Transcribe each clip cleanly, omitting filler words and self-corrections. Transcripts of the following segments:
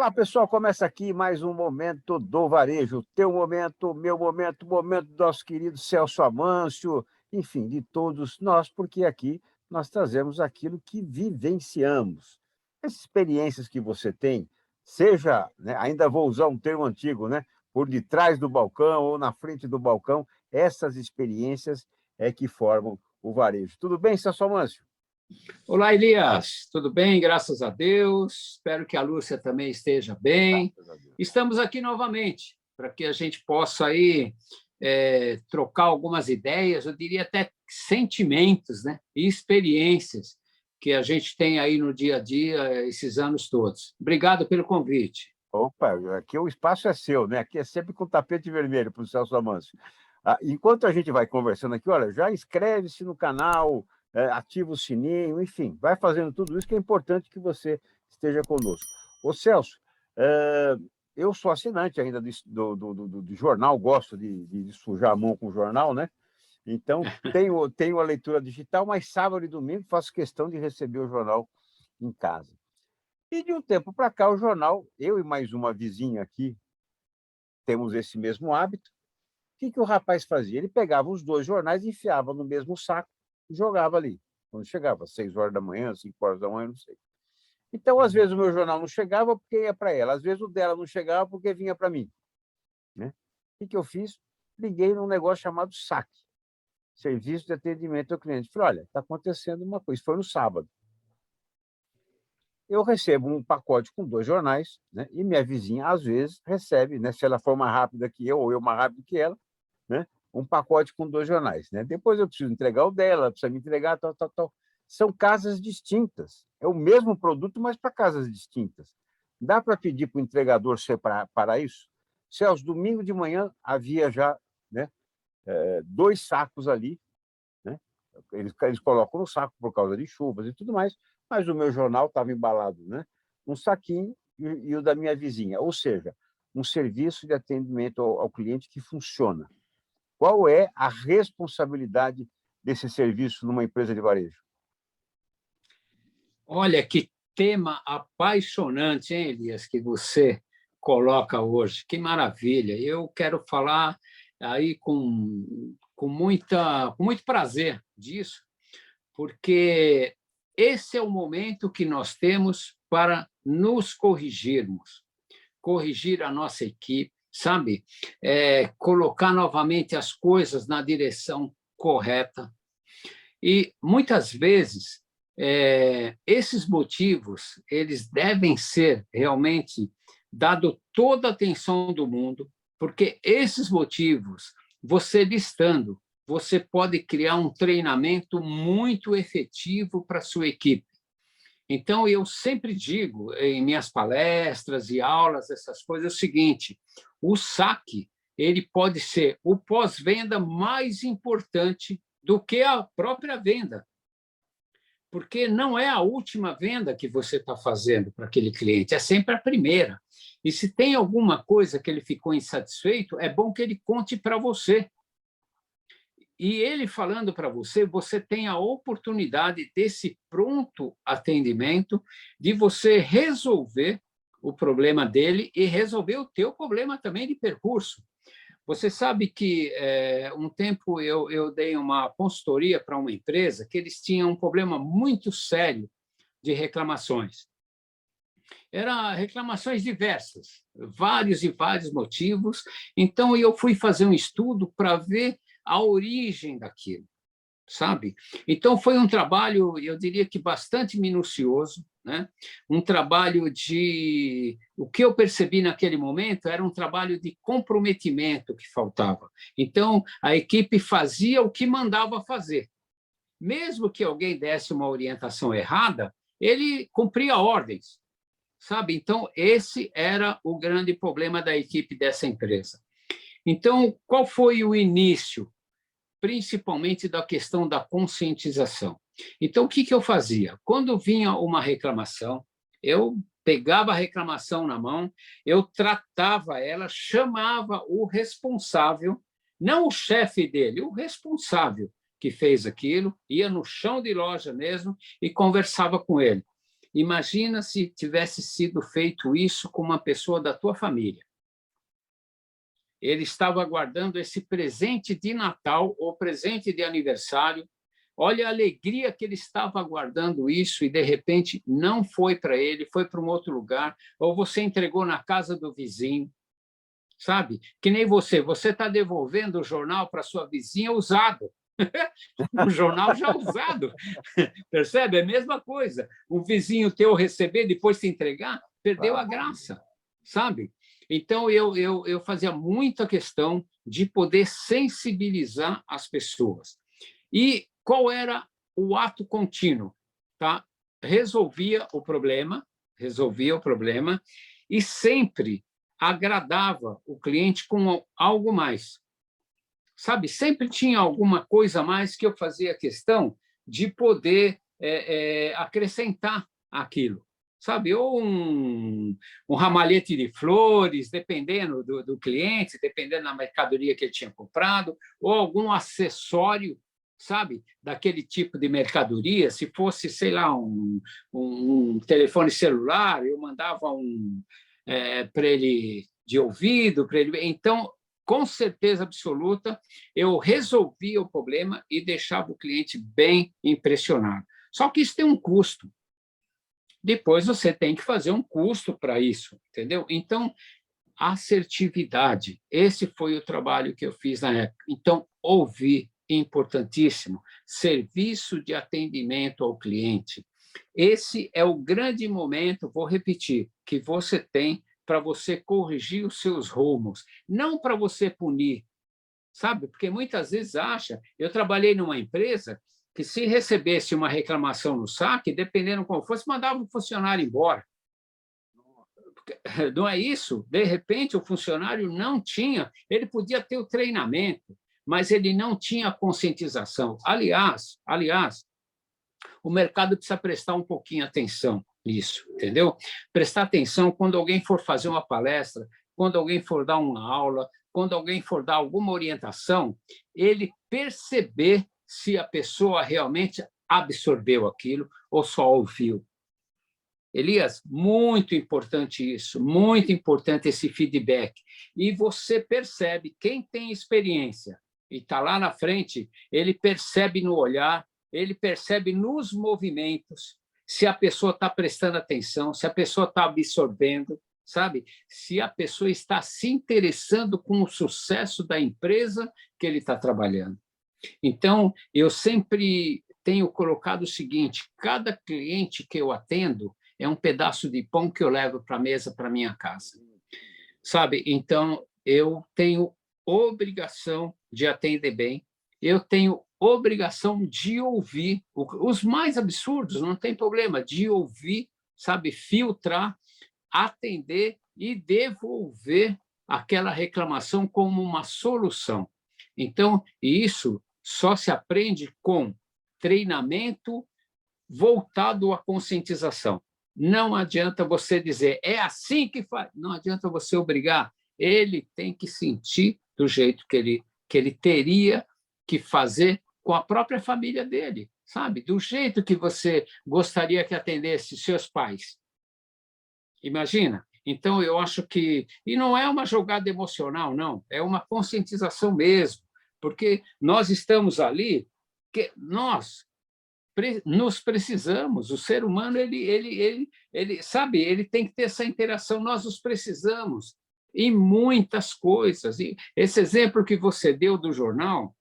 Olá, pessoal. Começa aqui mais um Momento do Varejo. Teu momento, meu momento, momento do nosso querido Celso Amâncio, enfim, de todos nós, porque aqui nós trazemos aquilo que vivenciamos. As experiências que você tem, seja, né, ainda vou usar um termo antigo, né, por detrás do balcão ou na frente do balcão, essas experiências é que formam o varejo. Tudo bem, Celso Amâncio? Olá, Elias. Tudo bem? Graças a Deus. Espero que a Lúcia também esteja bem. Graças a Deus. Estamos aqui novamente para que a gente possa aí trocar algumas ideias, eu diria até sentimentos, né? E experiências que a gente tem aí no dia a dia esses anos todos. Obrigado pelo convite. Opa, aqui o espaço é seu, né? Aqui é sempre com tapete vermelho para o Celso Amâncio. Enquanto a gente vai conversando aqui, olha, já inscreve-se no canal, ativa o sininho, enfim, vai fazendo tudo isso que é importante que você esteja conosco. Ô, Celso, eu sou assinante ainda do jornal, gosto de sujar a mão com o jornal, né? Então, tenho a leitura digital, mas sábado e domingo faço questão de receber o jornal em casa. E de um tempo para cá, o jornal, eu e mais uma vizinha aqui, temos esse mesmo hábito. O que o rapaz fazia? Ele pegava os dois jornais, enfiava no mesmo saco e jogava ali. Quando chegava, 6 horas da manhã, 5 horas da manhã, não sei. Então, às vezes, o meu jornal não chegava porque ia para ela, às vezes o dela não chegava porque vinha para mim, né? O que eu fiz? Liguei num negócio chamado SAC, Serviço de Atendimento ao Cliente. Falei, olha, está acontecendo uma coisa. Isso foi no sábado. Eu recebo um pacote com 2 jornais, né? E minha vizinha, às vezes, recebe, né? Se ela for mais rápida que eu, ou eu mais rápido que ela, né? Um pacote com 2 jornais, né? Depois eu preciso entregar o dela, ela precisa me entregar, tal, tal, tal. São casas distintas. É o mesmo produto, mas para casas distintas. Dá para pedir para o entregador separar isso? Celso, domingo de manhã havia já, né, 2 sacos ali, né? Eles colocam no saco por causa de chuvas e tudo mais, mas o meu jornal estava embalado, né, num saquinho e o da minha vizinha. Ou seja, um serviço de atendimento ao cliente que funciona. Qual é a responsabilidade desse serviço numa empresa de varejo? Olha, que tema apaixonante, hein, Elias, que você coloca hoje. Que maravilha. Eu quero falar aí com muito prazer disso, porque esse é o momento que nós temos para nos corrigirmos, corrigir a nossa equipe, sabe? Colocar novamente as coisas na direção correta. E, muitas vezes, esses motivos eles devem ser realmente dado toda a atenção do mundo, porque esses motivos, você listando, você pode criar um treinamento muito efetivo para a sua equipe. Então, eu sempre digo em minhas palestras e aulas, essas coisas, o seguinte: o saque ele pode ser o pós-venda mais importante do que a própria venda, porque não é a última venda que você está fazendo para aquele cliente, é sempre a primeira. E se tem alguma coisa que ele ficou insatisfeito, é bom que ele conte para você. E ele falando para você, você tem a oportunidade desse pronto atendimento, de você resolver o problema dele e resolver o teu problema também de percurso. Você sabe que um tempo eu dei uma consultoria para uma empresa que eles tinham um problema muito sério de reclamações. Eram reclamações diversas, vários e vários motivos. Então, eu fui fazer um estudo para ver a origem daquilo, sabe? Então, foi um trabalho, eu diria que bastante minucioso, né? Um trabalho de... O que eu percebi naquele momento era um trabalho de comprometimento que faltava. Então, a equipe fazia o que mandava fazer. Mesmo que alguém desse uma orientação errada, ele cumpria ordens, sabe? Então, esse era o grande problema da equipe dessa empresa. Então, qual foi o início? Principalmente da questão da conscientização. Então, o que eu fazia? Quando vinha uma reclamação, eu pegava a reclamação na mão, eu tratava ela, chamava o responsável, não o chefe dele, o responsável que fez aquilo, ia no chão de loja mesmo e conversava com ele. Imagina se tivesse sido feito isso com uma pessoa da tua família. Ele estava aguardando esse presente de Natal ou presente de aniversário. Olha a alegria que ele estava aguardando isso e, de repente, não foi para ele, foi para um outro lugar, ou você entregou na casa do vizinho, sabe? Que nem você está devolvendo o jornal para sua vizinha usado. Um jornal já usado. Percebe? É a mesma coisa. Um vizinho teu receber, depois se entregar, perdeu a graça, sabe? Então, eu fazia muita questão de poder sensibilizar as pessoas. E qual era o ato contínuo? Tá? Resolvia o problema e sempre agradava o cliente com algo mais. Sabe, sempre tinha alguma coisa a mais que eu fazia questão de poder acrescentar aquilo. Sabe, ou um ramalhete de flores, dependendo do cliente, dependendo da mercadoria que ele tinha comprado, ou algum acessório, sabe, daquele tipo de mercadoria. Se fosse, sei lá, um telefone celular, eu mandava para ele de ouvido, para ele. Então, com certeza absoluta, eu resolvia o problema e deixava o cliente bem impressionado. Só que isso tem um custo. Depois você tem que fazer um custo para isso, entendeu? Então, assertividade, esse foi o trabalho que eu fiz na época. Então, ouvir, importantíssimo, serviço de atendimento ao cliente. Esse é o grande momento, vou repetir, que você tem para você corrigir os seus rumos, não para você punir, sabe? Porque muitas vezes acha... Eu trabalhei numa empresa que, se recebesse uma reclamação no saque, dependendo qual fosse, mandava o funcionário embora. Não é isso? De repente, o funcionário não tinha... Ele podia ter o treinamento, mas ele não tinha a conscientização. Aliás, o mercado precisa prestar um pouquinho atenção nisso, entendeu? Prestar atenção quando alguém for fazer uma palestra, quando alguém for dar uma aula, quando alguém for dar alguma orientação, ele perceber se a pessoa realmente absorveu aquilo ou só ouviu. Elias, muito importante isso, muito importante esse feedback. E você percebe, quem tem experiência e está lá na frente, ele percebe no olhar, ele percebe nos movimentos, se a pessoa está prestando atenção, se a pessoa está absorvendo, sabe? Se a pessoa está se interessando com o sucesso da empresa que ele está trabalhando. Então, eu sempre tenho colocado o seguinte: cada cliente que eu atendo é um pedaço de pão que eu levo para a mesa, para a minha casa, sabe? Então, eu tenho obrigação de atender bem, eu tenho obrigação de ouvir os mais absurdos, não tem problema, de ouvir, sabe, filtrar, atender e devolver aquela reclamação como uma solução. Então, isso só se aprende com treinamento voltado à conscientização. Não adianta você dizer, é assim que faz. Não adianta você obrigar. Ele tem que sentir do jeito que ele teria que fazer com a própria família dele, sabe? Do jeito que você gostaria que atendesse seus pais. Imagina? Então, eu acho que... E não é uma jogada emocional, não. É uma conscientização mesmo. Porque nós estamos ali, que nós nos precisamos. O ser humano, ele sabe, ele tem que ter essa interação. Nós os precisamos em muitas coisas. E esse exemplo que você deu do jornal,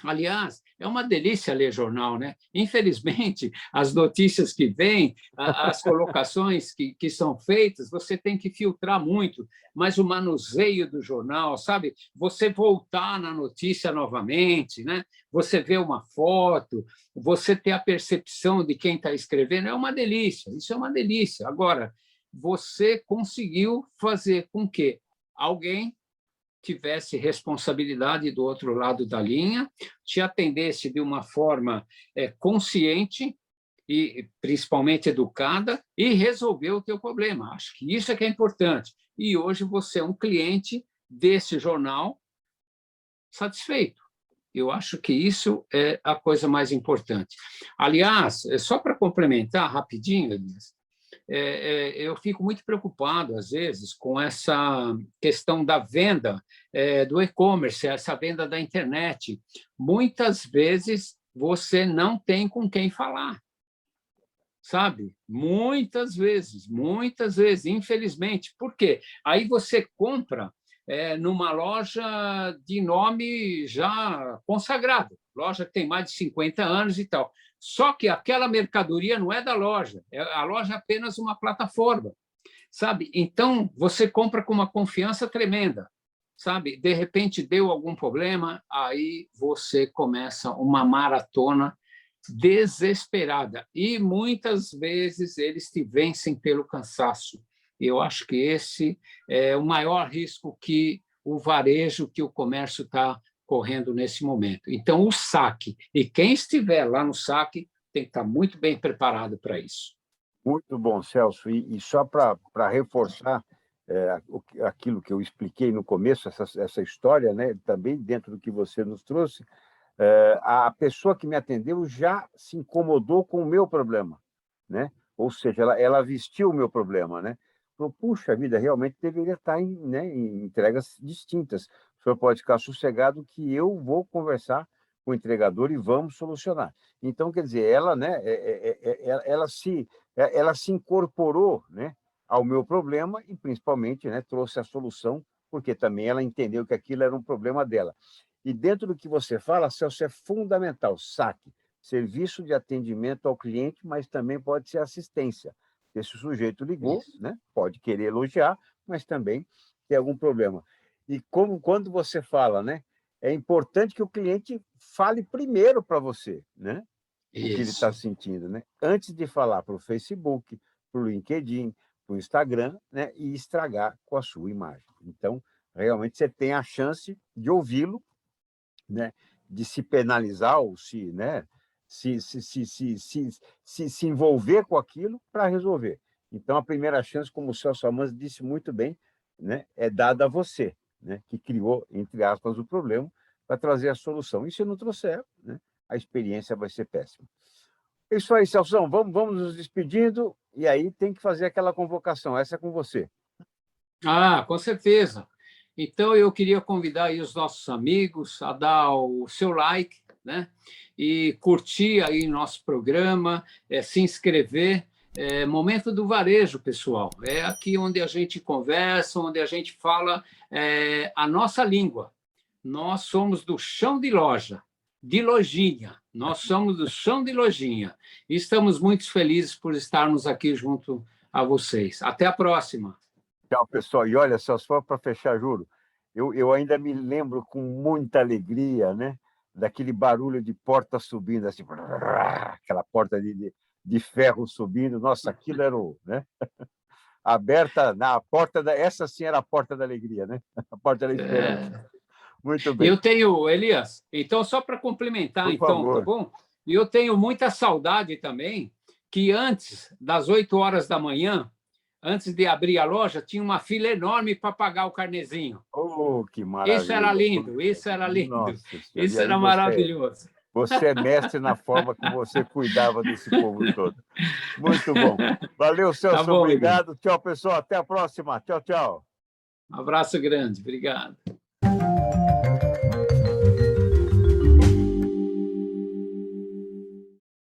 aliás, é uma delícia ler jornal, né? Infelizmente, as notícias que vêm, as colocações que são feitas, você tem que filtrar muito, mas o manuseio do jornal, sabe? Você voltar na notícia novamente, né? Você vê uma foto, você ter a percepção de quem está escrevendo, é uma delícia, isso é uma delícia. Agora, você conseguiu fazer com que alguém tivesse responsabilidade do outro lado da linha, te atendesse de uma forma consciente e principalmente educada e resolveu o teu problema. Acho que isso é que é importante. E hoje você é um cliente desse jornal satisfeito. Eu acho que isso é a coisa mais importante. Aliás, só para complementar rapidinho, Elias, eu fico muito preocupado, às vezes, com essa questão da venda do e-commerce, essa venda da internet. Muitas vezes você não tem com quem falar, sabe? Muitas vezes, infelizmente. Por quê? Aí você compra numa loja de nome já consagrado, loja que tem mais de 50 anos e tal. Só que aquela mercadoria não é da loja, a loja é apenas uma plataforma, sabe? Então, você compra com uma confiança tremenda, sabe? De repente, deu algum problema, aí você começa uma maratona desesperada. E, muitas vezes, eles te vencem pelo cansaço. Eu acho que esse é o maior risco que o varejo, que o comércio está correndo nesse momento. Então, o saque, e quem estiver lá no saque tem que estar muito bem preparado para isso. Muito bom, Celso. E só para reforçar aquilo que eu expliquei no começo, essa história, né, também dentro do que você nos trouxe, a pessoa que me atendeu já se incomodou com o meu problema, né? Ou seja, ela vestiu o meu problema, né? Falou, puxa vida, realmente deveria estar em entregas distintas. O senhor pode ficar sossegado que eu vou conversar com o entregador e vamos solucionar. Então, quer dizer, ela, né, ela se incorporou, né, ao meu problema e, principalmente, né, trouxe a solução, porque também ela entendeu que aquilo era um problema dela. E dentro do que você fala, Celso, é fundamental, saque, serviço de atendimento ao cliente, mas também pode ser assistência. Esse sujeito ligou, né, pode querer elogiar, mas também tem algum problema. E quando você fala, né, é importante que o cliente fale primeiro para você, né, o que ele está sentindo, né, antes de falar para o Facebook, para o LinkedIn, para o Instagram, né, e estragar com a sua imagem. Então, realmente, você tem a chance de ouvi-lo, né, de se penalizar ou né, se envolver com aquilo para resolver. Então, a primeira chance, como o Celso Amanzi disse muito bem, né, é dada a você, né, que criou, entre aspas, o problema, para trazer a solução. E se não trouxer, né, a experiência vai ser péssima. É isso aí, Celso. Vamos nos despedindo, e aí tem que fazer aquela convocação. Essa é com você. Ah, com certeza. Então, eu queria convidar aí os nossos amigos a dar o seu like, né? E curtir aí nosso programa, se inscrever. Momento do Varejo, pessoal. É aqui onde a gente conversa, onde a gente fala a nossa língua. Nós somos do chão de loja, de lojinha. Nós somos do chão de lojinha. E estamos muito felizes por estarmos aqui junto a vocês. Até a próxima. Tchau, pessoal. E olha, só para fechar, juro, eu ainda me lembro com muita alegria, né, daquele barulho de porta subindo, assim, aquela porta de ferro subindo. Nossa, aquilo era né, aberta na porta essa sim era a porta da alegria, né? A porta da esperança. Muito bem. Eu tenho, Elias, então, só para complementar, Por então, favor. tá bom? Eu tenho muita saudade também que antes das 8 horas da manhã, antes de abrir a loja, tinha uma fila enorme para pagar o carnezinho. Oh, que maravilha! Isso era lindo, isso era lindo. Nossa, isso era maravilhoso. Você é mestre na forma como você cuidava desse povo todo. Muito bom. Valeu, Celso. Tá bom, obrigado. Tchau, pessoal. Até a próxima. Tchau, tchau. Um abraço grande. Obrigado.